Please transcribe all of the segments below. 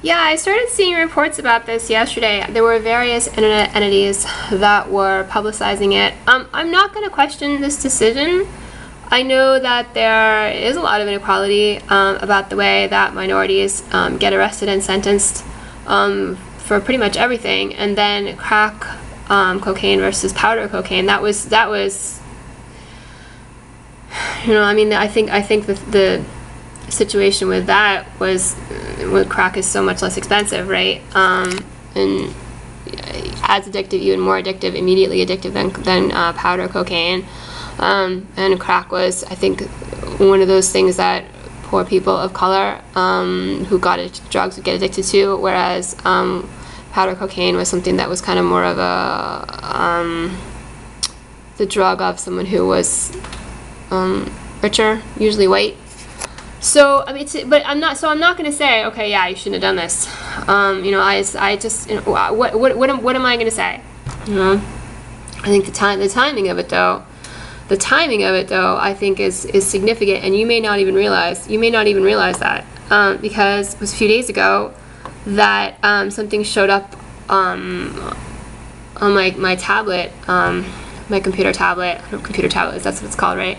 Yeah, I started seeing reports about this yesterday. There were various internet entities that were publicizing it. I'm not going to question this decision. I know that there is a lot of inequality about the way that minorities get arrested and sentenced for pretty much everything. And then crack cocaine versus powder cocaine. That was, you know, I mean, I think that the situation with that was, with crack is so much less expensive, right? And as addictive, even more addictive, immediately addictive than powder cocaine. And crack was, I think, one of those things that poor people of color who got drugs would get addicted to, whereas powder cocaine was something that was kind of more of a the drug of someone who was richer, usually white. So I mean, I'm not going to say, okay, yeah, you shouldn't have done this. You know, I just, you know, what am I going to say? You know, I think the timing of it though, I think is significant, and you may not even realize that because it was a few days ago that something showed up on my tablet, my computer tablet. That's what it's called, right?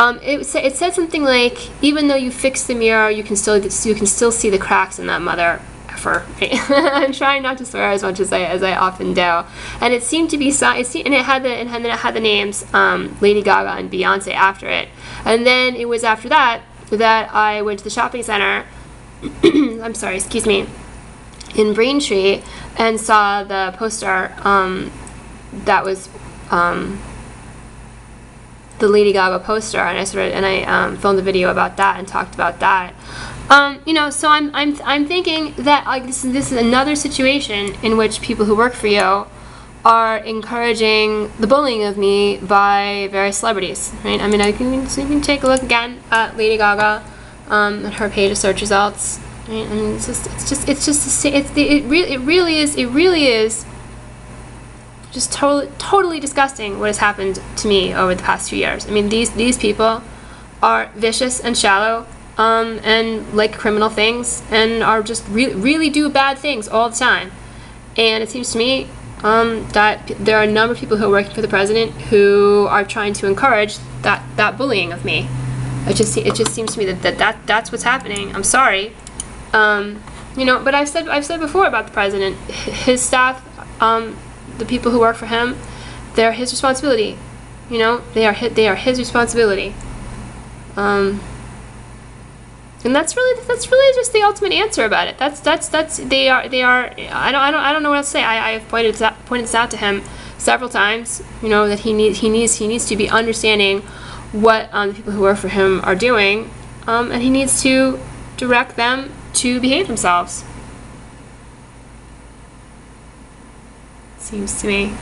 It said something like, even though you fix the mirror, you can still see the cracks in that mother effer. Right? I'm trying not to swear as much as I often do, and it seemed to be and it had the names Lady Gaga and Beyonce after it, and then it was after that I went to the shopping center. I'm sorry, excuse me, in Braintree, and saw the poster that was the Lady Gaga poster, and I filmed a video about that and talked about that. You know, so I'm thinking that like this is another situation in which people who work for you are encouraging the bullying of me by various celebrities, right? I mean, you can take a look again at Lady Gaga, at her page of search results. Right? I mean, it really is just totally disgusting what has happened to me over the past few years. I mean, these people are vicious and shallow, and like criminal things, and are just really do bad things all the time. And it seems to me that there are a number of people who are working for the president who are trying to encourage that bullying of me. It just seems to me that's what's happening. I'm sorry, you know, but I've said before about the president, his staff, the people who work for him, they're his responsibility. You know, they are his responsibility. And that's really just the ultimate answer about it. They are. I don't know what else to say. I have pointed this out to him several times. You know, that he needs to be understanding what the people who work for him are doing, and he needs to direct them to behave themselves. Seems to me.